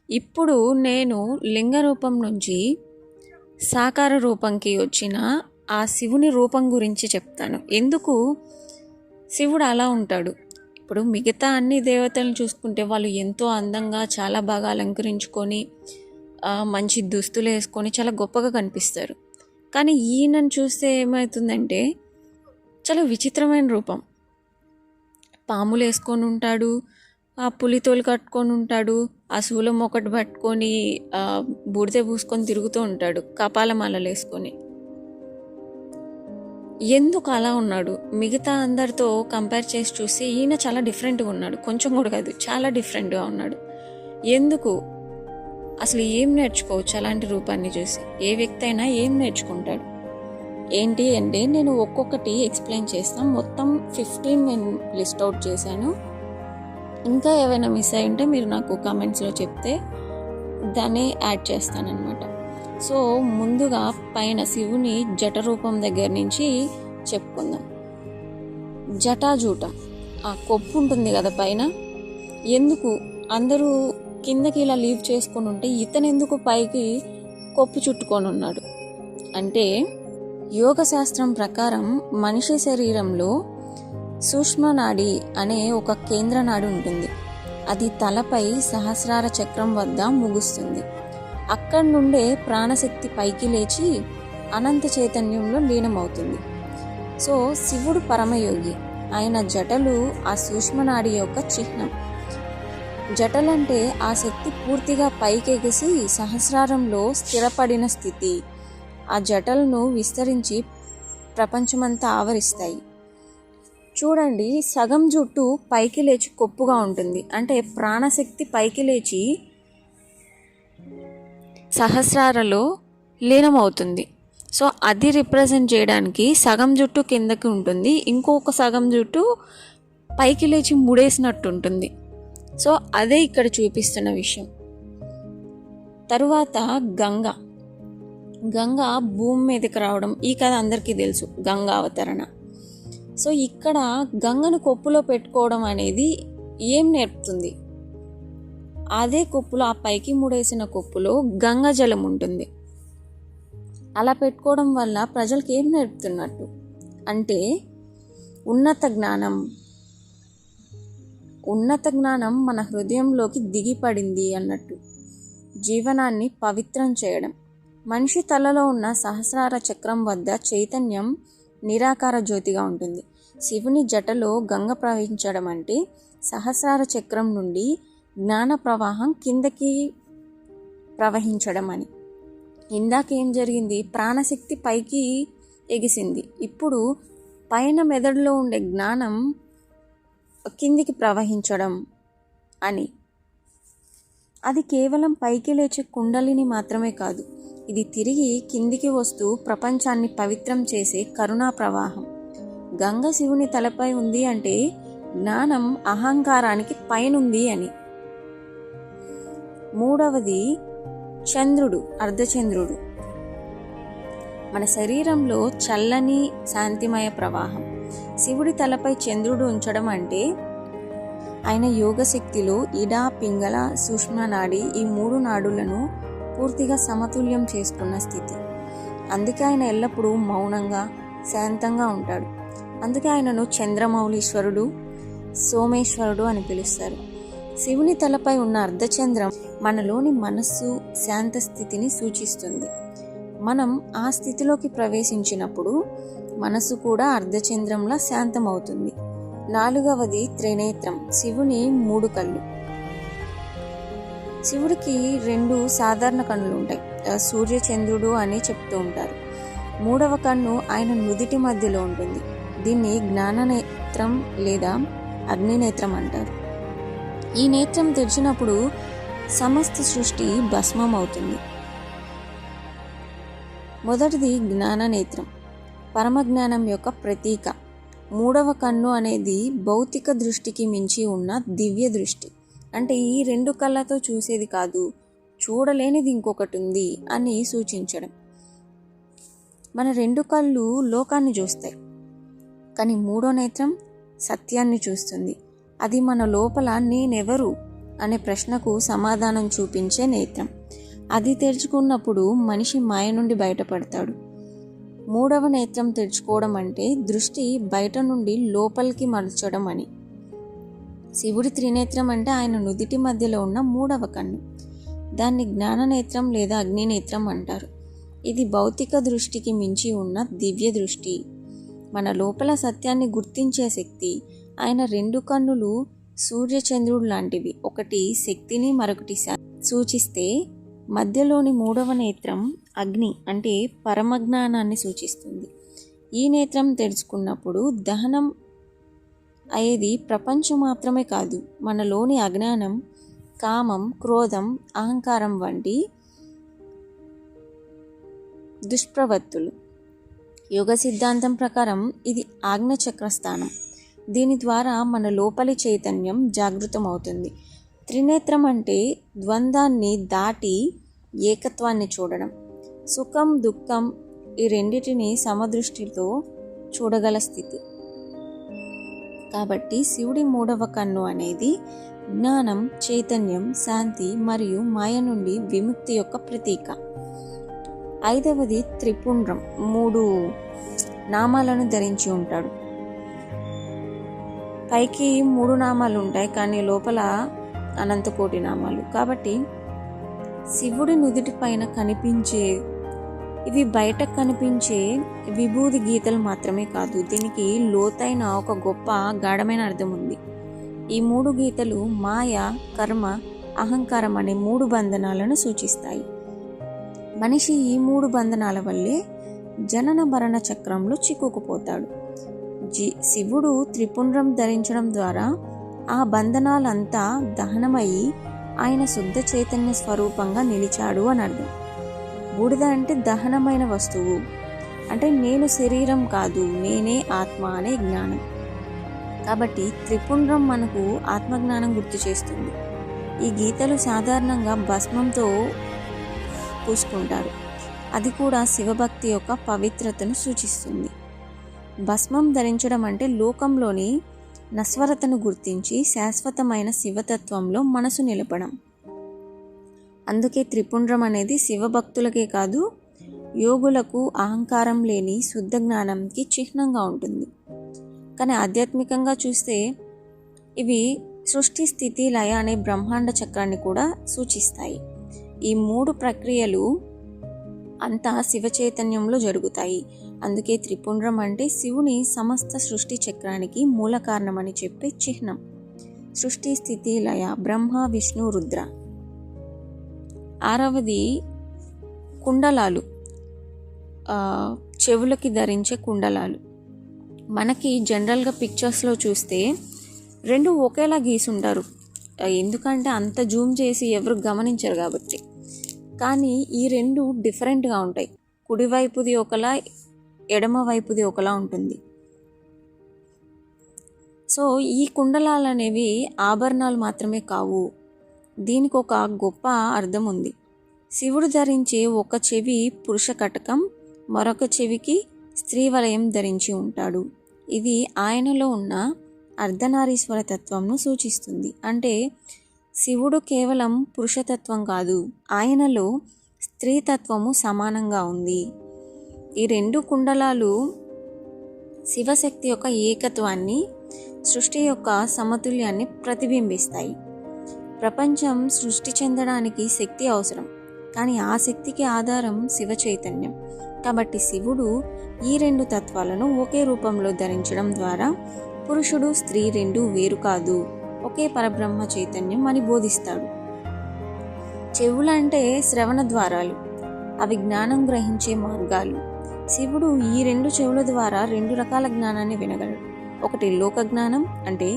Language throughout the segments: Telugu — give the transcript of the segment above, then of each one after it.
ఇప్పుడు నేను లింగ రూపం నుంచి సాకార రూపంకి వచ్చిన ఆ శివుని రూపం గురించి చెప్తాను. ఎందుకు శివుడు అలా ఉంటాడు? ఇప్పుడు మిగతా అన్ని దేవతలను చూసుకుంటే వాళ్ళు ఎంతో అందంగా చాలా బాగా అలంకరించుకొని మంచి దుస్తులు వేసుకొని చాలా గొప్పగా కనిపిస్తారు. కానీ ఈయనను చూస్తే ఏమవుతుందంటే చాలా విచిత్రమైన రూపం. పాములు వేసుకొని ఉంటాడు, ఆ పులితోలు కట్టుకొని ఉంటాడు, ఆ శూలం ఒకటి పట్టుకొని బూడిద పూసుకొని తిరుగుతూ ఉంటాడు, కపాలమాలలు వేసుకొని. ఎందుకు అలా ఉన్నాడు? మిగతా అందరితో కంపేర్ చేసి చూస్తే ఈయన చాలా డిఫరెంట్గా ఉన్నాడు. కొంచెం కూడా కాదు, చాలా డిఫరెంట్గా ఉన్నాడు. ఎందుకు? అసలు ఏం నేర్చుకోవచ్చు అలాంటి రూపాన్ని చూసి? ఏ వ్యక్తి అయినా ఏం నేర్చుకుంటాడు? ఏంటి అంటే నేను ఒక్కొక్కటి ఎక్స్ప్లెయిన్ చేస్తాను. మొత్తం 15 నేను లిస్ట్ అవుట్ చేశాను. ఇంకా ఏవైనా మిస్ అయి ఉంటే మీరు నాకు కామెంట్స్లో చెప్తే దాన్ని యాడ్ చేస్తానన్నమాట. సో ముందుగా పైన శివుని జట రూపం దగ్గర నుంచి చెప్పుకుందాం. జటాజూటం, ఆ కొప్పు ఉంటుంది కదా పైన. ఎందుకు అందరూ కిందకి ఇలా లీవ్ చేసుకొని ఉంటే ఇతను ఎందుకు పైకి కొప్పు చుట్టుకొని ఉన్నాడు అంటే, యోగ శాస్త్రం ప్రకారం మనిషి శరీరంలో సూక్ష్మనాడి అనే ఒక కేంద్ర నాడి ఉంటుంది. అది తలపై సహస్రార చక్రం వద్ద ముగుస్తుంది. అక్కడి నుండే ప్రాణశక్తి పైకి లేచి అనంత చైతన్యంలో లీనమవుతుంది. సో శివుడు పరమయోగి. ఆయన జటలు ఆ సూక్ష్మనాడి యొక్క చిహ్నం. జటలంటే ఆ శక్తి పూర్తిగా పైకెగిసి సహస్రారంలో స్థిరపడిన స్థితి. ఆ జటలను విస్తరించి ప్రపంచమంతా ఆవరిస్తాయి. చూడండి, సగం జుట్టు పైకి లేచి కొప్పుగా ఉంటుంది, అంటే ప్రాణశక్తి పైకి లేచి సహస్రారలో లీనమవుతుంది. సో అది రిప్రజెంట్ చేయడానికి సగం జుట్టు కిందకి ఉంటుంది, ఇంకొక సగం జుట్టు పైకి లేచి ముడేసినట్టు ఉంటుంది. సో అదే ఇక్కడ చూపిస్తున్న విషయం. తరువాత గంగ భూమి మీదకి రావడం, ఈ కథ అందరికీ తెలుసు, గంగా అవతరణ. సో ఇక్కడ గంగను కొప్పులో పెట్టుకోవడం అనేది ఏం నేర్పుతుంది? అదే కొప్పులో, ఆ పైకి ముడేసిన కొప్పులో గంగా జలం ఉంటుంది. అలా పెట్టుకోవడం వల్ల ప్రజలకు ఏం నేర్పుతున్నట్టు అంటే ఉన్నత జ్ఞానం మన హృదయంలోకి దిగిపడింది అన్నట్టు. జీవనాన్ని పవిత్రం చేయడం. మనిషి తలలో ఉన్న సహస్రార చక్రం వద్ద చైతన్యం నిరాకార జ్యోతిగా ఉంటుంది. శివుని జటలో గంగ ప్రవహించడం అంటే సహస్రార చక్రం నుండి జ్ఞాన ప్రవాహం కిందకి ప్రవహించడం అని. ఇందాకేం జరిగింది? ప్రాణశక్తి పైకి ఎగిసింది. ఇప్పుడు పైన మెదడులో ఉండే జ్ఞానం కిందికి ప్రవహించడం అని. అది కేవలం పైకి లేచే కుండలిని మాత్రమే కాదు, ఇది తిరిగి కిందికి వస్తూ ప్రపంచాన్ని పవిత్రం చేసే కరుణా ప్రవాహం. గంగ శివుని తలపై ఉంది అంటే జ్ఞానం అహంకారానికి పైనుంది అని. మూడవది చంద్రుడు, అర్ధచంద్రుడు. మన శరీరంలో చల్లని శాంతిమయ ప్రవాహం. శివుడి తలపై చంద్రుడు ఉంచడం అంటే ఆయన యోగశక్తిలో ఇడ, పింగళ, సూక్ష్మనాడి, ఈ 3 నాడులను పూర్తిగా సమతుల్యం చేసుకున్న స్థితి. అందుకే ఆయన ఎల్లప్పుడూ మౌనంగా శాంతంగా ఉంటాడు. అందుకే ఆయనను చంద్రమౌళీశ్వరుడు, సోమేశ్వరుడు అని పిలుస్తారు. శివుని తలపై ఉన్న అర్ధచంద్రం మనలోని మనస్సు శాంత స్థితిని సూచిస్తుంది. మనం ఆ స్థితిలోకి ప్రవేశించినప్పుడు మనసు కూడా అర్ధచంద్రంలా శాంతమవుతుంది. 4వది త్రినేత్రం, శివుని 3 కళ్ళు. శివుడికి 2 సాధారణ కన్నులు ఉంటాయి, సూర్యచంద్రుడు అని చెప్తూ ఉంటారు. 3వ కన్ను ఆయన నుదిటి మధ్యలో ఉంటుంది. దీన్ని జ్ఞాననేత్రం లేదా అగ్నినేత్రం అంటారు. ఈ నేత్రం తెరిచినప్పుడు సమస్త సృష్టి భస్మం అవుతుంది. మొదటిది జ్ఞాననేత్రం, పరమజ్ఞానం యొక్క ప్రతీక. 3వ కన్ను అనేది భౌతిక దృష్టికి మించి ఉన్న దివ్య దృష్టి. అంటే ఈ 2 కళ్ళతో చూసేది కాదు, చూడలేనిది ఇంకొకటి ఉంది అని సూచించడం. మన 2 కళ్ళు లోకాన్ని చూస్తాయి, కానీ 3వ నేత్రం సత్యాన్ని చూస్తుంది. అది మన లోపల నేనెవరు, అనే ప్రశ్నకు సమాధానం చూపించే నేత్రం. అది తెరుచుకున్నప్పుడు మనిషి మాయ నుండి బయటపడతాడు. మూడవ నేత్రం తెరుచుకోవడం అంటే దృష్టి బయట నుండి లోపలికి మలచడం అని. శివుడి త్రినేత్రం అంటే ఆయన నుదిటి మధ్యలో ఉన్న మూడవ కన్ను. దాన్ని జ్ఞాననేత్రం లేదా అగ్నినేత్రం అంటారు. ఇది భౌతిక దృష్టికి మించి ఉన్న దివ్య దృష్టి, మన లోపల సత్యాన్ని గుర్తించే శక్తి. ఆయన రెండు కన్నులు సూర్యచంద్రుడు లాంటివి. ఒకటి శక్తిని, మరొకటి సూచిస్తే మధ్యలోని మూడవ నేత్రం అగ్ని అంటే పరమజ్ఞానాన్ని సూచిస్తుంది. ఈ నేత్రం తెరుచుకున్నప్పుడు దహనం అయ్యేది ప్రపంచం మాత్రమే కాదు, మనలోని అజ్ఞానం, కామం, క్రోధం, అహంకారం వంటి దుష్ప్రవృత్తులు. యోగ సిద్ధాంతం ప్రకారం ఇది ఆజ్ఞచక్ర స్థానం. దీని ద్వారా మన లోపలి చైతన్యం జాగృతమవుతుంది. త్రినేత్రం అంటే ద్వంద్వాన్ని దాటి ఏకత్వాన్ని చూడడం. సుఖం, దుఃఖం ఈ రెండిటిని సమదృష్టితో చూడగల స్థితి. కాబట్టి శివుడి మూడవ కన్ను అనేది జ్ఞానం, చైతన్యం, శాంతి మరియు మాయ నుండి విముక్తి యొక్క ప్రతీక. ఐదవది త్రిపుండ్రం. 3 నామాలను ధరించి ఉంటాడు. పైకి 3 నామాలు ఉంటాయి, కానీ లోపల అనంతకోటి నామాలు. కాబట్టి శివుడి నుదుటి పైన కనిపించే ఇవి బయట కనిపించే విభూది గీతలు మాత్రమే కాదు, దీనికి లోతైన ఒక గొప్ప గాఢమైన అర్థం ఉంది. ఈ 3 గీతలు మాయ, కర్మ, అహంకారం అనే 3 బంధనాలను సూచిస్తాయి. మనిషి ఈ 3 బంధనాల వల్లే జనన మరణ చక్రంలో చిక్కుకుపోతాడు. శివుడు త్రిపుండ్రం ధరించడం ద్వారా ఆ బంధనాలంతా దహనమయ్యి ఆయన శుద్ధ చైతన్య స్వరూపంగా నిలిచాడు అని అర్థం. బూడిద అంటే దహనమైన వస్తువు, అంటే నేను శరీరం కాదు, నేనే ఆత్మ అనే జ్ఞానం. కాబట్టి త్రిపుండ్రం మనకు ఆత్మజ్ఞానం గుర్తు చేస్తుంది. ఈ గీతలు సాధారణంగా భస్మంతో పూసుకుంటారు. అది కూడా శివభక్తి యొక్క పవిత్రతను సూచిస్తుంది. భస్మం ధరించడం అంటే లోకంలోని నశ్వరతను గుర్తించి శాశ్వతమైన శివతత్వంలో మనసు నిలపడం. అందుకే త్రిపుండ్రం అనేది శివభక్తులకే కాదు, యోగులకు అహంకారం లేని శుద్ధ జ్ఞానంకి చిహ్నంగా ఉంటుంది. కానీ ఆధ్యాత్మికంగా చూస్తే ఇవి సృష్టి, స్థితి, లయ అనే బ్రహ్మాండ చక్రాన్ని కూడా సూచిస్తాయి. ఈ 3 ప్రక్రియలు అంతా శివ చైతన్యంలో జరుగుతాయి. అందుకే త్రిపుండ్రం అంటే శివుని సమస్త సృష్టి చక్రానికి మూల కారణమని చెప్పే చిహ్నం. సృష్టి, స్థితి, లయ, బ్రహ్మ, విష్ణు, రుద్ర. 6వది కుండలాలు, చెవులకి ధరించే కుండలాలు. మనకి జనరల్గా పిక్చర్స్లో చూస్తే 2 ఒకేలా గీసుంటారు, ఎందుకంటే అంత జూమ్ చేసి ఎవరు గమనించరు కాబట్టి. కానీ ఈ 2 డిఫరెంట్గా ఉంటాయి. కుడివైపుది ఒకలా, ఎడమ వైపుది ఒకలా ఉంటుంది. సో ఈ కుండలాలు అనేవి ఆభరణాలు మాత్రమే కావు, దీనికి ఒక గొప్ప అర్థం ఉంది. శివుడు ధరించే ఒక చెవి పురుష కటకం, మరొక చెవికి స్త్రీ వలయం ధరించి ఉంటాడు. ఇది ఆయనలో ఉన్న అర్ధనారీశ్వర తత్వంను సూచిస్తుంది. అంటే శివుడు కేవలం పురుషతత్వం కాదు, ఆయనలో స్త్రీతత్వము సమానంగా ఉంది. ఈ 2 కుండలాలు శివశక్తి యొక్క ఏకత్వాన్ని, సృష్టి యొక్క సమతుల్యాన్ని ప్రతిబింబిస్తాయి. ప్రపంచం సృష్టి చెందడానికి శక్తి అవసరం, కానీ ఆ శక్తికి ఆధారం శివ చైతన్యం. కాబట్టి శివుడు ఈ 2 తత్వాలను ఒకే రూపంలో ధరించడం ద్వారా పురుషుడు, స్త్రీ 2 వేరు కాదు, ఒకే పరబ్రహ్మ చైతన్యం అని బోధిస్తాడు. చెవులంటే శ్రవణ ద్వారాలు, అవి జ్ఞానం గ్రహించే మార్గాలు. శివుడు ఈ 2 చెవుల ద్వారా 2 రకాల జ్ఞానాన్ని వినగలడు. ఒకటి లోక జ్ఞానం, అంటే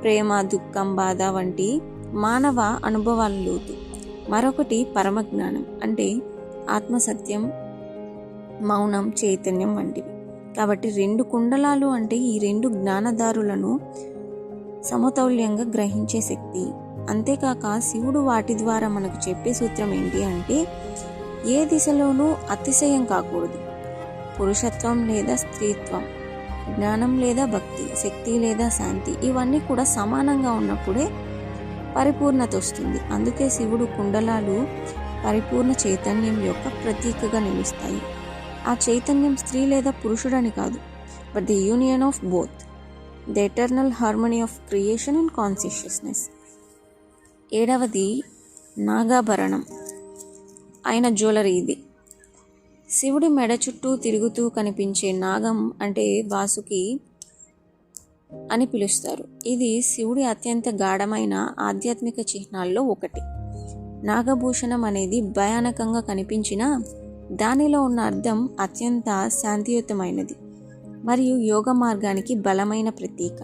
ప్రేమ, దుఃఖం, బాధ వంటి మానవ అనుభవాల లోతు. మరొకటి పరమజ్ఞానం, అంటే ఆత్మసత్యం, మౌనం, చైతన్యం వంటివి. కాబట్టి 2 కుండలాలు అంటే ఈ 2 జ్ఞానదారులను సమతౌల్యంగా గ్రహించే శక్తి. అంతేకాక శివుడు వాటి ద్వారా మనకు చెప్పే సూత్రం ఏంటి అంటే, ఏ దిశలోనూ అతిశయం కాకూడదు. పురుషత్వం లేదా స్త్రీత్వం, జ్ఞానం లేదా భక్తి, శక్తి లేదా శాంతి, ఇవన్నీ కూడా సమానంగా ఉన్నప్పుడే పరిపూర్ణత వస్తుంది. అందుకే శివుడు కుండలాలు పరిపూర్ణ చైతన్యం యొక్క ప్రతీకగా నిలుస్తాయి. ఆ చైతన్యం స్త్రీ లేదా పురుషుడని కాదు, but the union of both, the eternal harmony of creation and consciousness. 7వది నాగాభరణం అయిన జ్యువెలరీ. ఇది శివుడి మెడ చుట్టూ తిరుగుతూ కనిపించే నాగం అంటే వాసుకి అని పిలుస్తారు. ఇది శివుడి అత్యంత గాఢమైన ఆధ్యాత్మిక చిహ్నాల్లో ఒకటి. నాగభూషణం అనేది భయానకంగా కనిపించినా దానిలో ఉన్న అర్థం అత్యంత శాంతియుతమైనది మరియు యోగ మార్గానికి బలమైన ప్రతీక.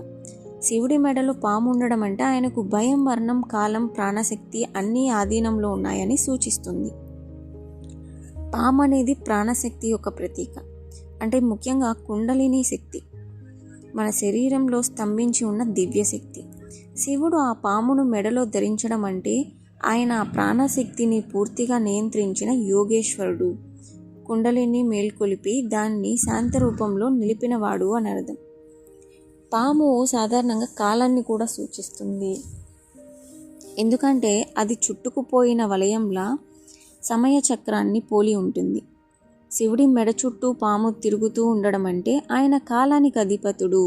శివుడి మెడలో పాము ఉండడం అంటే ఆయనకు భయం, మరణం, కాలం, ప్రాణశక్తి అన్నీ ఆధీనంలో ఉన్నాయని సూచిస్తుంది. పాము అనేది ప్రాణశక్తి యొక్క ప్రతీక, అంటే ముఖ్యంగా కుండలిని శక్తి, మన శరీరంలో స్తంభించి ఉన్న దివ్యశక్తి. శివుడు ఆ పామును మెడలో ధరించడం అంటే ఆయన ఆ ప్రాణశక్తిని పూర్తిగా నియంత్రించిన యోగేశ్వరుడు, కుండలిని మేల్కొలిపి దాన్ని శాంత రూపంలో నిలిపినవాడు అని అర్థం. పాము సాధారణంగా కాలాన్ని కూడా సూచిస్తుంది, ఎందుకంటే అది చుట్టుకుపోయిన వలయంలా సమయ చక్రాన్ని పోలి ఉంటుంది. శివుడి మెడ చుట్టూ పాము తిరుగుతూ ఉండడం అంటే ఆయన కాలానికి అధిపతుడు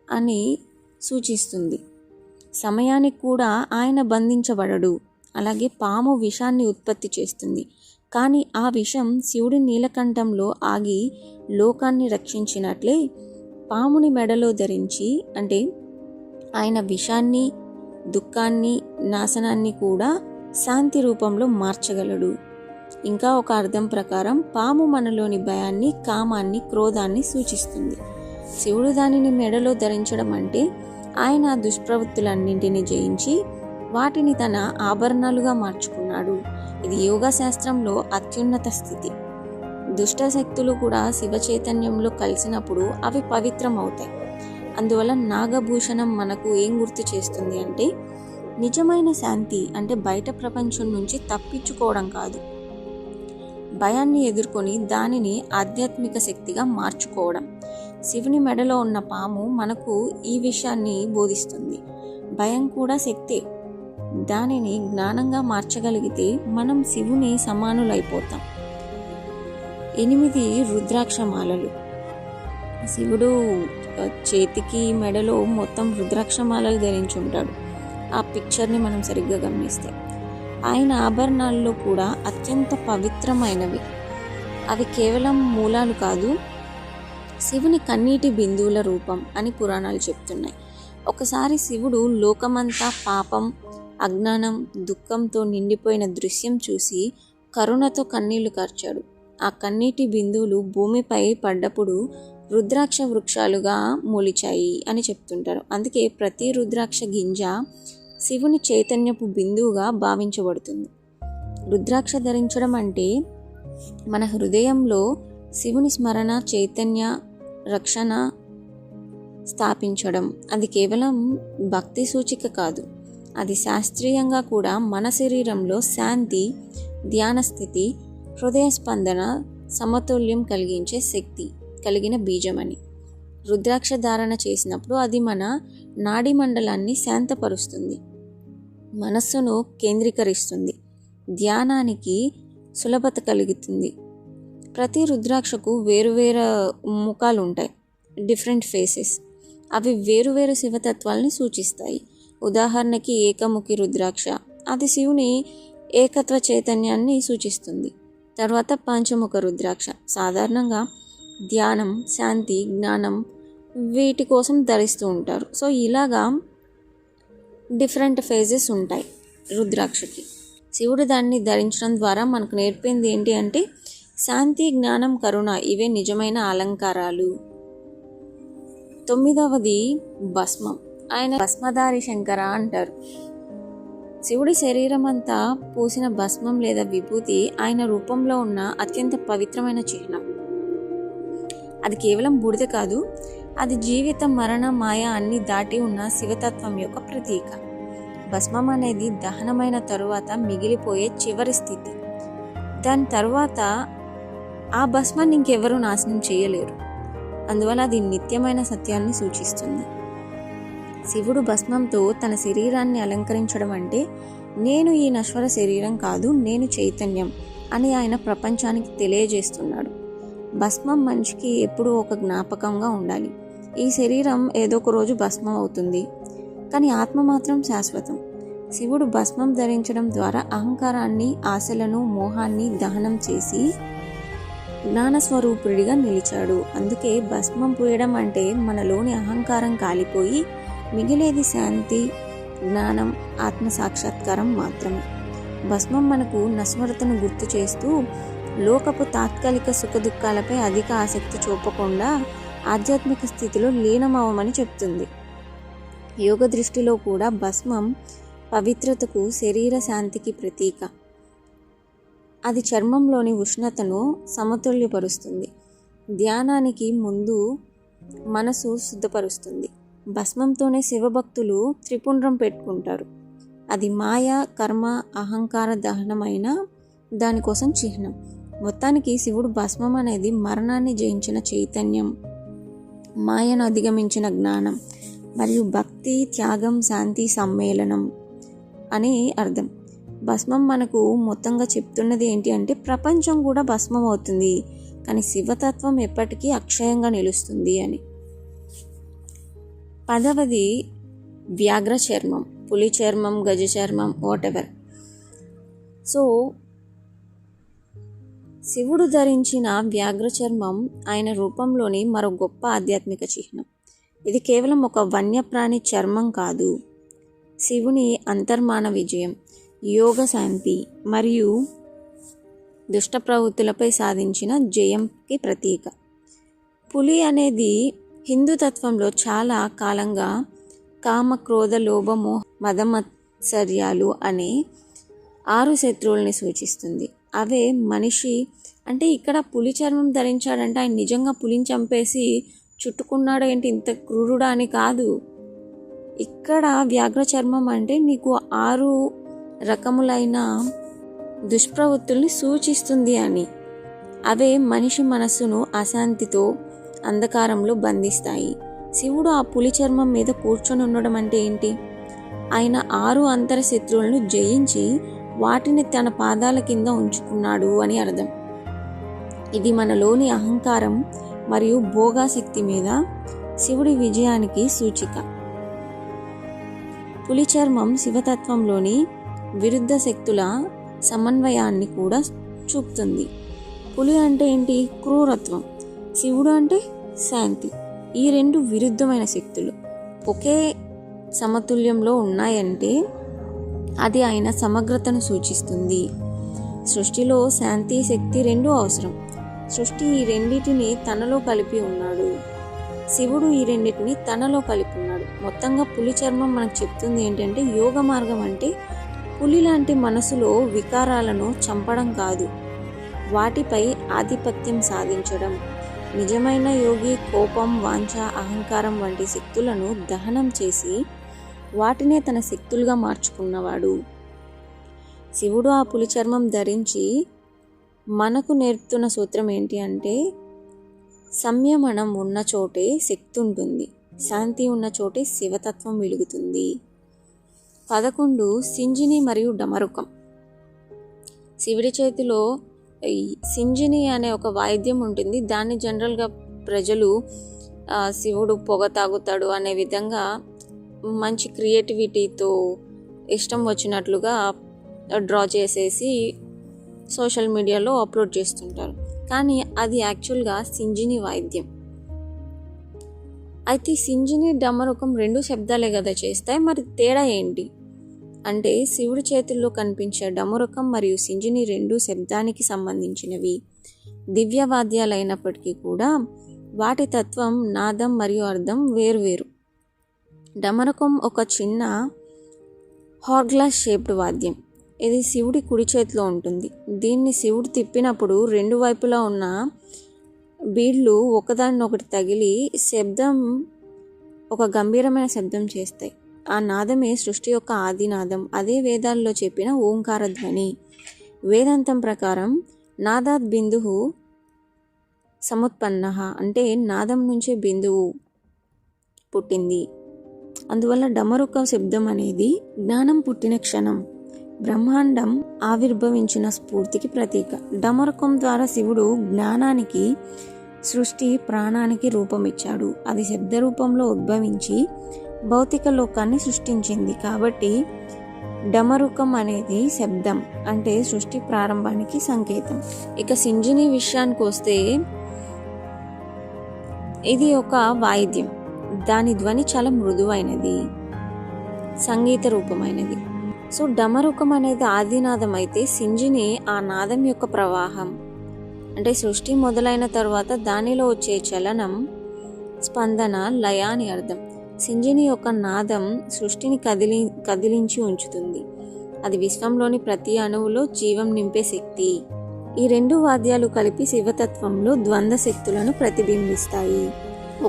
అని సూచిస్తుంది. సమయానికి కూడా ఆయన బంధించబడడు. అలాగే పాము విషాన్ని ఉత్పత్తి చేస్తుంది, కానీ ఆ విషం శివుడి నీలకంఠంలో ఆగి లోకాన్ని రక్షించినట్లే పాముని మెడలో ధరించి అంటే ఆయన విషాన్ని, దుఃఖాన్ని, నాశనాన్ని కూడా శాంతి రూపంలో మార్చగలడు. ఇంకా ఒక అర్థం ప్రకారం పాము మనలోని భయాన్ని, కామాన్ని, క్రోధాన్ని సూచిస్తుంది. శివుడు దానిని మెడలో ధరించడం అంటే ఆయన దుష్ప్రవృత్తులన్నింటినీ జయించి వాటిని తన ఆభరణాలుగా మార్చుకున్నాడు. ఇది యోగా శాస్త్రంలో అత్యున్నత స్థితి. దుష్ట శక్తులు కూడా శివ చైతన్యంలో కలిసినప్పుడు అవి పవిత్రం అవుతాయి. అందువల్ల నాగభూషణం మనకు ఏం గుర్తు చేస్తుంది అంటే నిజమైన శాంతి అంటే బయట ప్రపంచం నుంచి తప్పించుకోవడం కాదు, భయాన్ని ఎదుర్కొని దానిని ఆధ్యాత్మిక శక్తిగా మార్చుకోవడం. శివుని మెడలో ఉన్న పాము మనకు ఈ విషయాన్ని బోధిస్తుంది. భయం కూడా శక్తే. దానిని జ్ఞానంగా మార్చగలిగితే మనం శివుని సమానులైపోతాం. 8 రుద్రాక్షమాలలు. శివుడు చేతికి, మెడలో మొత్తం రుద్రాక్షమాలలు ధరించి ఉంటాడు. ఆ పిక్చర్ని మనం సరిగ్గా గమనిస్తే ఆయన ఆభరణాల్లో కూడా అత్యంత పవిత్రమైనవి. అవి కేవలం మూలాలు కాదు, శివుని కన్నీటి బిందువుల రూపం అని పురాణాలు చెప్తున్నాయి. ఒకసారి శివుడు లోకమంతా పాపం, అజ్ఞానం, దుఃఖంతో నిండిపోయిన దృశ్యం చూసి కరుణతో కన్నీళ్లు కార్చాడు. ఆ కన్నీటి బిందువులు భూమిపై పడ్డప్పుడు రుద్రాక్ష వృక్షాలుగా మొలిచాయి అని చెప్తుంటారు. అందుకే ప్రతి రుద్రాక్ష గింజ శివుని చైతన్యపు బిందువుగా భావించబడుతుంది. రుద్రాక్ష ధరించడం అంటే మన హృదయంలో శివుని స్మరణ, చైతన్య, రక్షణ స్థాపించడం. అది కేవలం భక్తి సూచిక కాదు, అది శాస్త్రీయంగా కూడా మన శరీరంలో శాంతి, ధ్యాన స్థితి, హృదయ స్పందన, సమతుల్యం కలిగించే శక్తి కలిగిన బీజమని. రుద్రాక్ష ధారణ చేసినప్పుడు అది మన నాడీ మండలాన్ని శాంతపరుస్తుంది, మనస్సును కేంద్రీకరిస్తుంది, ధ్యానానికి సులభత కలుగుతుంది. ప్రతి రుద్రాక్షకు వేరువేరు ముఖాలు ఉంటాయి, డిఫరెంట్ ఫేసెస్. అవి వేరువేరు శివతత్వాల్ని సూచిస్తాయి. ఉదాహరణకి ఏకముఖి రుద్రాక్ష, అది శివుని ఏకత్వ చైతన్యాన్ని సూచిస్తుంది. తర్వాత పంచముఖ రుద్రాక్ష సాధారణంగా ధ్యానం, శాంతి, జ్ఞానం వీటి కోసం ధరిస్తూ ఉంటారు. సో ఇలాగా డిఫరెంట్ ఫేజెస్ ఉంటాయి రుద్రాక్షకి. శివుడు దాన్ని ధరించడం ద్వారా మనకు నేర్పింది ఏంటి అంటే శాంతి, జ్ఞానం, కరుణ ఇవే నిజమైన అలంకారాలు. 9వది భస్మం. ఆయన భస్మధారి శంకర అంటారు. శివుడి శరీరం అంతా పూసిన భస్మం లేదా విభూతి ఆయన రూపంలో ఉన్న అత్యంత పవిత్రమైన చిహ్నం. అది కేవలం బూడిద కాదు, అది జీవితం, మరణ, మాయ అన్ని దాటి ఉన్న శివతత్వం యొక్క ప్రతీక. భస్మం అనేది దహనమైన తరువాత మిగిలిపోయే చివరి స్థితి. దాని తర్వాత ఆ భస్మాన్ని ఇంకెవరూ నాశనం చేయలేరు. అందువల్ల అది నిత్యమైన సత్యాన్ని సూచిస్తుంది. శివుడు భస్మంతో తన శరీరాన్ని అలంకరించడం అంటే నేను ఈ నశ్వర శరీరం కాదు, నేను చైతన్యం అని ఆయన ప్రపంచానికి తెలియజేస్తున్నాడు. భస్మం మనిషికి ఎప్పుడూ ఒక జ్ఞాపకంగా ఉండాలి. ఈ శరీరం ఏదో ఒక రోజు భస్మం అవుతుంది, కానీ ఆత్మ మాత్రం శాశ్వతం. శివుడు భస్మం ధరించడం ద్వారా అహంకారాన్ని, ఆశలను, మోహాన్ని దహనం చేసి జ్ఞానస్వరూపుడిగా నిలిచాడు. అందుకే భస్మం పూయడం అంటే మనలోని అహంకారం కాలిపోయి మిగిలేది శాంతి, జ్ఞానం, ఆత్మ సాక్షాత్కారం మాత్రమే. భస్మం మనకు నశ్వరతను గుర్తు చేస్తూ లోకపు తాత్కాలిక సుఖదుఖాలపై అధిక ఆసక్తి చూపకుండా ఆధ్యాత్మిక స్థితిలో లీనమవమని చెప్తుంది. యోగ దృష్టిలో కూడా భస్మం పవిత్రతకు, శరీర శాంతికి ప్రతీక. అది చర్మంలోని ఉష్ణతను సమతుల్యపరుస్తుంది. ధ్యానానికి ముందు మనసు శుద్ధపరుస్తుంది. భస్మంతోనే శివభక్తులు త్రిపుండ్రం పెట్టుకుంటారు. అది మాయ, కర్మ, అహంకార దహనమైన దానికోసం చిహ్నం. మొత్తానికి శివుడు భస్మం అనేది మరణాన్ని జయించిన చైతన్యం, మాయను అధిగమించిన జ్ఞానం మరియు భక్తి, త్యాగం, శాంతి సమ్మేళనం అని అర్థం. భస్మం మనకు మొత్తంగా చెప్తున్నది ఏంటి అంటే ప్రపంచం కూడా భస్మం అవుతుంది, కానీ శివతత్వం ఎప్పటికీ అక్షయంగా నిలుస్తుంది అని. 10వది వ్యాఘ్ర చర్మం, పులి చర్మం, గజ చర్మం, వాటెవర్. సో శివుడు ధరించిన వ్యాఘ్ర చర్మం ఆయన రూపంలోని మరో గొప్ప ఆధ్యాత్మిక చిహ్నం. ఇది కేవలం ఒక వన్యప్రాణి చర్మం కాదు, శివుని అంతర్మాన విజయం, యోగ శాంతి మరియు దుష్ట ప్రవృత్తులపై సాధించిన జయంకి ప్రతీక. పులి అనేది హిందూ తత్వంలో చాలా కాలంగా కామ, క్రోధ, లోభ, మోహ, మదమత్సర్యాలు అనే 6 శత్రువుల్ని సూచిస్తుంది. అవే మనిషి అంటే ఇక్కడ పులి చర్మం ధరించాడంటే ఆయన నిజంగా పులిని చంపేసి చుట్టుకున్నాడు ఏంటి, ఇంత క్రూరుడా అని కాదు. ఇక్కడ వ్యాఘ్ర చర్మం అంటే నీకు 6 రకములైన దుష్ప్రవృత్తుల్ని సూచిస్తుంది అని. అవే మనిషి మనస్సును అశాంతితో, అంధకారంలో బంధిస్తాయి. శివుడు ఆ పులి చర్మం మీద కూర్చొని ఉండడం అంటే ఏంటి? ఆయన 6 అంతర శత్రువులను జయించి వాటిని తన పాదాల కింద ఉంచుకున్నాడు అని అర్థం. ఇది మనలోని అహంకారం మరియు భోగాశక్తి మీద శివుడి విజయానికి సూచిక. పులి చర్మం శివతత్వంలోని విరుద్ధ శక్తుల సమన్వయాన్ని కూడా చూపుతుంది. పులి అంటే ఏంటి? క్రూరత్వం. శివుడు అంటే శాంతి. ఈ 2 విరుద్ధమైన శక్తులు ఒకే సమతుల్యంలో ఉన్నాయంటే అది ఆయన సమగ్రతను సూచిస్తుంది. సృష్టిలో శాంతి, శక్తి 2 అవసరం. సృష్టి ఈ రెండింటిని తనలో కలిపి ఉన్నాడు, శివుడు ఈ రెండింటిని తనలో కలిపి ఉన్నాడు. మొత్తంగా పులి చర్మం మనకు చెప్తుంది ఏంటంటే యోగ మార్గం అంటే పులి లాంటి మనసులో వికారాలను చంపడం కాదు, వాటిపై ఆధిపత్యం సాధించడం. నిజమైన యోగి కోపం, వాంఛ, అహంకారం వంటి శక్తులను దహనం చేసి వాటినే తన శక్తులుగా మార్చుకున్నవాడు. శివుడు ఆ పులి చర్మం ధరించి మనకు నేర్పుతున్న సూత్రం ఏంటి అంటే సంయమనం ఉన్న చోటే శక్తి ఉంటుంది, శాంతి ఉన్న చోటే శివతత్వం వెలుగుతుంది. 11 సింజిని మరియు డమరుకం. శివుడి చేతిలో సింజిని అనే ఒక వాయిద్యం ఉంటుంది. దాన్ని జనరల్గా ప్రజలు శివుడు పొగ తాగుతాడు అనే విధంగా మంచి క్రియేటివిటీతో ఇష్టం వచ్చినట్లుగా డ్రా చేసేసి సోషల్ మీడియాలో అప్లోడ్ చేస్తుంటారు. కానీ అది యాక్చువల్గా సింజిని వాయిద్యం. అయితే సింజిని, డమరుకం 2 శబ్దాలే కదా చేస్తాయి, మరి తేడా ఏంటి అంటే శివుడి చేతుల్లో కనిపించే డమరుకం మరియు సింజిని 2 శబ్దానికి సంబంధించినవి. దివ్యవాద్యాలైనప్పటికీ కూడా వాటి తత్వం, నాదం మరియు అర్థం వేరువేరు. డమరుకం ఒక చిన్న హార్గ్లాస్ షేప్డ్ వాద్యం. ఇది శివుడి కుడి చేతిలో ఉంటుంది. దీన్ని శివుడు తిప్పినప్పుడు 2 వైపులా ఉన్న బీడ్లు ఒకదానినొకటి తగిలి శబ్దం, ఒక గంభీరమైన శబ్దం చేస్తాయి. ఆ నాదమే సృష్టి యొక్క ఆదినాదం. అదే వేదాల్లో చెప్పిన ఓంకార ధ్వని. వేదాంతం ప్రకారం నాదాత్ బిందువు సముత్పన్న అంటే నాదం నుంచే బిందువు పుట్టింది. అందువల్ల డమరుక శబ్దం అనేది జ్ఞానం పుట్టిన క్షణం, బ్రహ్మాండం ఆవిర్భవించిన స్ఫూర్తికి ప్రతీక. డమరుకం ద్వారా శివుడు జ్ఞానానికి, సృష్టి ప్రాణానికి రూపమిచ్చాడు. అది శబ్ద రూపంలో ఉద్భవించి భౌతిక లోకాన్ని సృష్టించింది. కాబట్టి డమరుకం అనేది శబ్దం అంటే సృష్టి ప్రారంభానికి సంకేతం. ఇక సింజిని విషయానికి వస్తే ఇది ఒక వాయిద్యం. దాని ధ్వని చాలా మృదువైనది, సంగీత రూపమైనది. సో డమరుకం అనేది ఆదినాదం అయితే సింజిని ఆ నాదం యొక్క ప్రవాహం. అంటే సృష్టి మొదలైన తర్వాత దానిలో వచ్చే చలనం, స్పందన, లయ అని అర్థం. సింజిని యొక్క నాదం సృష్టిని కదిలించి ఉంచుతుంది. అది విశ్వంలోని ప్రతి అణువులో జీవం నింపే శక్తి. ఈ రెండు వాద్యాలు కలిపి శివతత్వంలో ద్వంద్వ శక్తులను ప్రతిబింబిస్తాయి.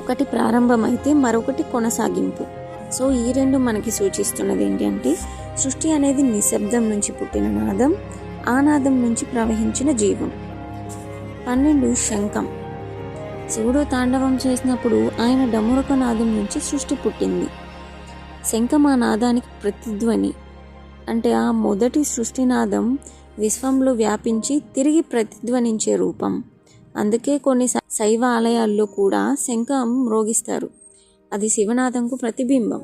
ఒకటి ప్రారంభమైతే మరొకటి కొనసాగింపు. సో ఈ రెండు మనకి సూచిస్తున్నది ఏంటంటే సృష్టి అనేది నిశ్శబ్దం నుంచి పుట్టిన నాదం, ఆ నాదం నుంచి ప్రవహించిన జీవం. 12 శంఖం. శివుడు తాండవం చేసినప్పుడు ఆయన డమరుక నాదం నుంచి సృష్టి పుట్టింది. శంఖం ఆ నాదానికి ప్రతిధ్వని. అంటే ఆ మొదటి సృష్టినాదం విశ్వంలో వ్యాపించి తిరిగి ప్రతిధ్వనించే రూపం. అందుకే కొన్ని శైవ ఆలయాల్లో కూడా శంఖం మ్రోగిస్తారు. అది శివనాదంకు ప్రతిబింబం.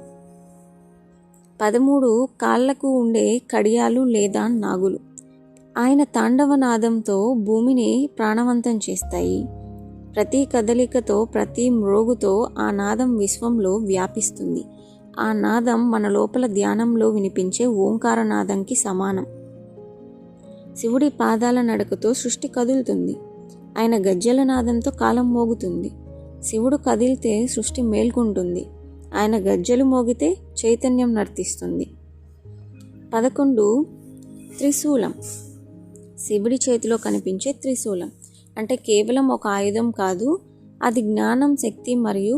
13 కాళ్లకు ఉండే కడియాలు లేదా నాగులు. ఆయన తాండవ నాదంతో భూమిని ప్రాణవంతం చేస్తాయి. ప్రతి కదలికతో, ప్రతి మ్రోగుతో ఆ నాదం విశ్వంలో వ్యాపిస్తుంది. ఆ నాదం మన లోపల ధ్యానంలో వినిపించే ఓంకారనాదంకి సమానం. శివుడి పాదాల నడకతో సృష్టి కదులుతుంది. ఆయన గజ్జల నాదంతో కాలం మోగుతుంది. శివుడు కదిలితే సృష్టి మేల్కొంటుంది. ఆయన గజ్జలు మోగితే చైతన్యం నర్తిస్తుంది. 11 త్రిశూలం. శివుడి చేతిలో కనిపించే త్రిశూలం అంటే కేవలం ఒక ఆయుధం కాదు, అది జ్ఞానం, శక్తి మరియు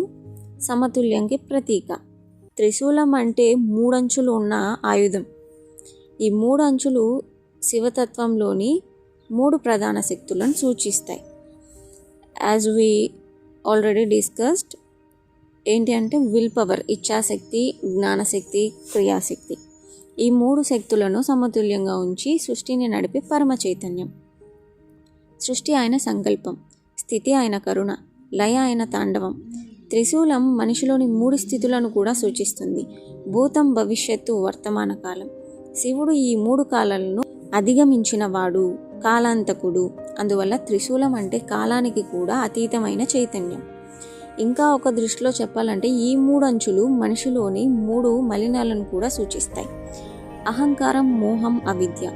సమతుల్యంకి ప్రతీక. త్రిశూలం అంటే 3 అంచులు ఉన్న ఆయుధం. ఈ 3 అంచులు శివతత్వంలోని 3 ప్రధాన శక్తులను సూచిస్తాయి. యాజ్ వి ఆల్రెడీ డిస్కస్డ్ ఏంటి అంటే విల్ పవర్, ఇచ్ఛాశక్తి, జ్ఞానశక్తి, క్రియాశక్తి. ఈ 3 శక్తులను సమతుల్యంగా ఉంచి సృష్టిని నడిపే పరమ చైతన్యం. సృష్టి ఆయన సంకల్పం, స్థితి ఆయన కరుణ, లయ ఆయన తాండవం. త్రిశూలం మనిషిలోని 3 స్థితులను కూడా సూచిస్తుంది: భూతం, భవిష్యత్తు, వర్తమాన కాలం. శివుడు ఈ 3 కాలాలను అధిగమించిన వాడు, కాలాంతకుడు. అందువల్ల త్రిశూలం అంటే కాలానికి కూడా అతీతమైన చైతన్యం. ఇంకా ఒక దృష్టిలో చెప్పాలంటే ఈ 3 అంచులు మనిషిలోని 3 మలినాలను కూడా సూచిస్తాయి: అహంకారం, మోహం, అవిద్య.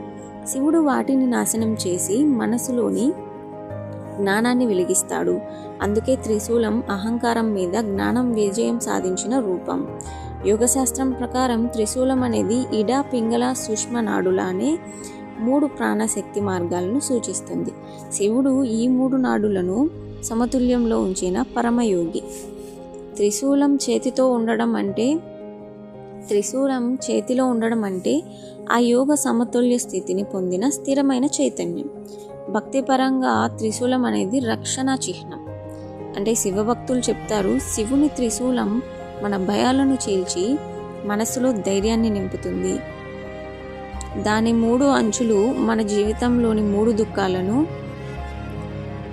శివుడు వాటిని నాశనం చేసి మనసులోని జ్ఞానాన్ని వెలిగిస్తాడు. అందుకే త్రిశూలం అహంకారం మీద జ్ఞానం విజయం సాధించిన రూపం. యోగశాస్త్రం ప్రకారం త్రిశూలం అనేది ఇడ, పింగళ, సూక్ష్మ నాడుల అనే 3 ప్రాణశక్తి మార్గాలను సూచిస్తుంది. శివుడు ఈ 3 నాడులను సమతుల్యంలో ఉంచిన పరమయోగి. త్రిశూలం చేతిలో ఉండడం అంటే ఆ యోగ సమతుల్య స్థితిని పొందిన స్థిరమైన చైతన్యం. భక్తిపరంగా త్రిశూలం అనేది రక్షణ చిహ్నం. అంటే శివభక్తులు చెప్తారు, శివుని త్రిశూలం మన భయాలను చీల్చి మనసులో ధైర్యాన్ని నింపుతుంది. దాని 3 అంచులు మన జీవితంలోని 3 దుఃఖాలను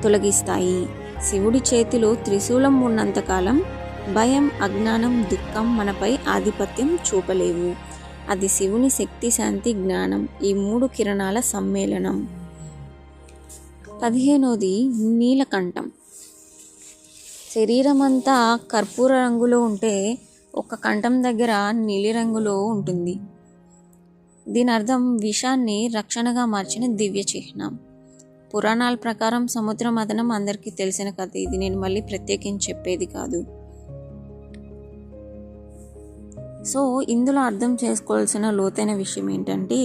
తొలగిస్తాయి. శివుడి చేతిలో త్రిశూలం ఉన్నంతకాలం భయం, అజ్ఞానం, దుఃఖం మనపై ఆధిపత్యం చూపలేవు. అది శివుని శక్తి, శాంతి, జ్ఞానం ఈ 3 కిరణాల సమ్మేళనం. 15 నీలకంఠం. శరీరం అంతా కర్పూర రంగులో ఉంటే ఒక కంఠం దగ్గర నీలిరంగులో ఉంటుంది. దీని అర్థం విషాన్ని రక్షణగా మార్చిన దివ్య చిహ్నం. పురాణాల ప్రకారం సముద్ర మథనం అందరికీ తెలిసిన కథ. ఇది నేను మళ్ళీ ప్రత్యేకించి చెప్పేది కాదు. సో ఇందులో అర్థం చేసుకోవాల్సిన లోతైన విషయం ఏంటంటే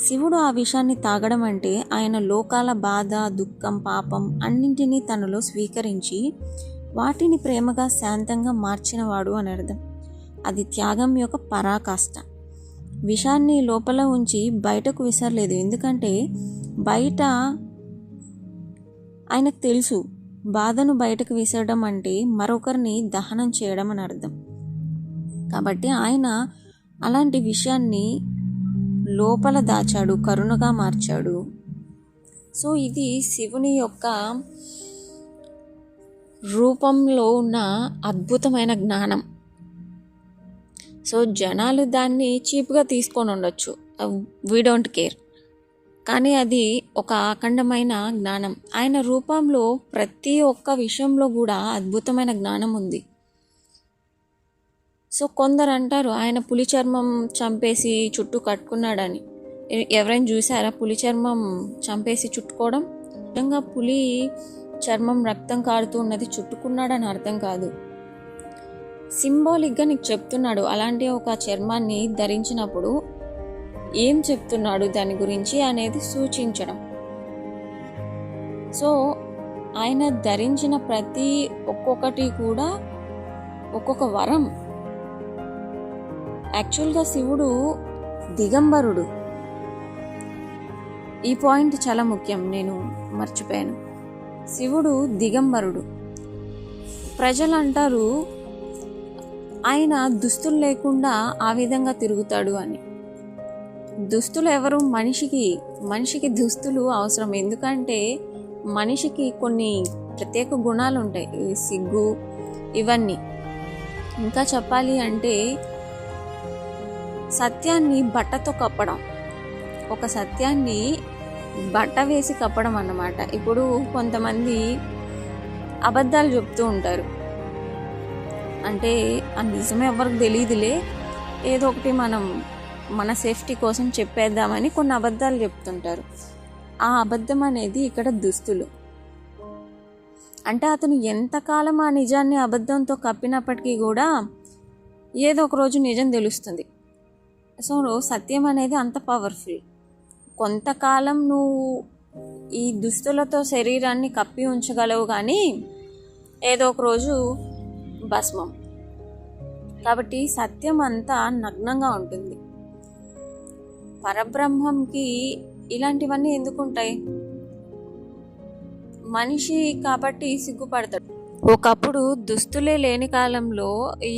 శివుడు ఆ విషయాన్ని తాగడం అంటే ఆయన లోకాల బాధ, దుఃఖం, పాపం అన్నింటినీ తనలో స్వీకరించి వాటిని ప్రేమగా, శాంతంగా మార్చినవాడు అని అర్థం. అది త్యాగం యొక్క పరాకాష్ట. విషాన్ని లోపల ఉంచి బయటకు విసరలేదు. ఎందుకంటే బయట ఆయనకు తెలుసు, బాధను బయటకు విసరడం అంటే మరొకరిని దహనం చేయడం అని అర్థం. కాబట్టి ఆయన అలాంటి విషయాన్ని లోపల దాచాడు, కరుణగా మార్చాడు. సో ఇది శివుని యొక్క రూపంలో ఉన్న అద్భుతమైన జ్ఞానం. సో జనాలు దాన్ని చీప్గా తీసుకొని ఉండొచ్చు, వీ డోంట్ కేర్, కానీ అది ఒక అఖండమైన జ్ఞానం. ఆయన రూపంలో ప్రతి ఒక్క విషయంలో కూడా అద్భుతమైన జ్ఞానం ఉంది. సో కొందరు అంటారు ఆయన పులి చర్మం చంపేసి చుట్టూ కట్టుకున్నాడని. ఎవరైనా చూసారా పులి చర్మం చంపేసి చుట్టుకోవడం? నిజంగా పులి చర్మం రక్తం కారుతూ ఉన్నది చుట్టుకున్నాడని అర్థం కాదు, సింబాలిక్గా నీకు చెప్తున్నాడు. అలాంటి ఒక చర్మాన్ని ధరించినప్పుడు ఏం చెప్తున్నాడు దాని గురించి అనేది సూచించడం. సో ఆయన ధరించిన ప్రతి ఒక్కొక్కటి కూడా ఒక్కొక్క వరం. యాక్చువల్గా శివుడు దిగంబరుడు. ఈ పాయింట్ చాలా ముఖ్యం, నేను మర్చిపోయాను. శివుడు దిగంబరుడు. ప్రజలు అంటారు ఆయన దుస్తులు లేకుండా ఆ విధంగా తిరుగుతాడు అని. దుస్తులు ఎవరు? మనిషికి దుస్తులు అవసరం. ఎందుకంటే మనిషికి కొన్ని ప్రత్యేక గుణాలు ఉంటాయి, సిగ్గు, ఇవన్నీ. ఇంకా చెప్పాలి అంటే సత్యాన్ని బట్టతో కప్పడం, ఒక సత్యాన్ని బట్ట వేసి కప్పడం అన్నమాట. ఇప్పుడు కొంతమంది అబద్ధాలు చెప్తూ ఉంటారు, అంటే ఆ నిజమే ఎవరికి తెలియదులే, ఏదో ఒకటి మనం మన సేఫ్టీ కోసం చెప్పేద్దామని కొన్ని అబద్ధాలు చెప్తుంటారు. ఆ అబద్ధం అనేది ఇక్కడ దుస్తులు. అంటే అతను ఎంతకాలం ఆ నిజాన్ని అబద్ధంతో కప్పినప్పటికీ కూడా ఏదో ఒక రోజు నిజం తెలుస్తుంది. సో సత్యం అనేది అంత పవర్ఫుల్. కొంతకాలం నువ్వు ఈ దుస్తులతో శరీరాన్ని కప్పి ఉంచగలవు, కానీ ఏదో ఒక రోజు భస్మం. కాబట్టి సత్యం అంతా నగ్నంగా ఉంటుంది. పరబ్రహ్మంకి ఇలాంటివన్నీ ఎందుకుంటాయి? మనిషి కాబట్టి సిగ్గుపడతాడు. ఒకప్పుడు దుస్తులే లేని కాలంలో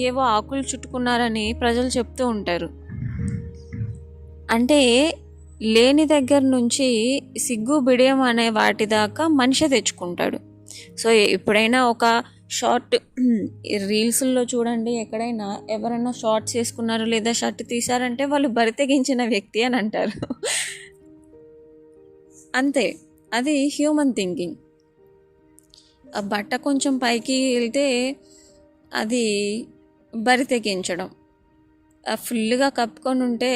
ఏవో ఆకులు చుట్టుకున్నారని ప్రజలు చెప్తూ ఉంటారు. అంటే లేని దగ్గర నుంచి సిగ్గు, బిడియం అనే వాటి దాకా మనిషి తెచ్చుకుంటాడు. సో ఎప్పుడైనా ఒక షార్ట్ రీల్స్లో చూడండి, ఎక్కడైనా ఎవరైనా షార్ట్స్ వేసుకున్నారు లేదా షర్ట్ తీశారంటే వాళ్ళు బరితెగించిన వ్యక్తి అని అంటారు. అంతే, అది హ్యూమన్ థింకింగ్. ఆ బట్ట కొంచెం పైకి వెళ్తే అది బరితెగించడం, ఫుల్గా కప్పుకొని ఉంటే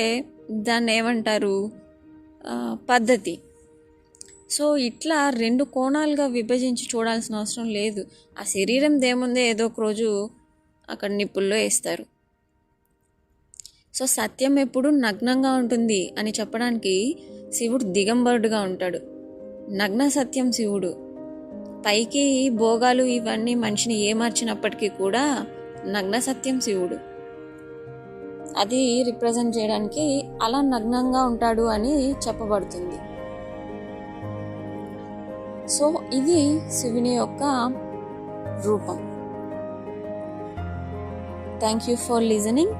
దాన్ని ఏమంటారు? పద్ధతి. సో ఇట్లా రెండు కోణాలుగా విభజించి చూడాల్సిన అవసరం లేదు. ఆ శరీరం దేముందే ఏదో ఒక రోజు అక్కడ నిప్పుల్లో వేస్తారు. సో సత్యం ఎప్పుడు నగ్నంగా ఉంటుంది అని చెప్పడానికి శివుడు దిగంబరుడుగా ఉంటాడు. నగ్న సత్యం శివుడు. పైకి భోగాలు ఇవన్నీ మనిషిని ఏమార్చినప్పటికీ కూడా నగ్న సత్యం శివుడు. అది రిప్రజెంట్ చేయడానికి అలా నగ్నంగా ఉంటాడు అని చెప్పబడుతుంది. సో ఇది శివుని యొక్క రూపం. Thank you for listening.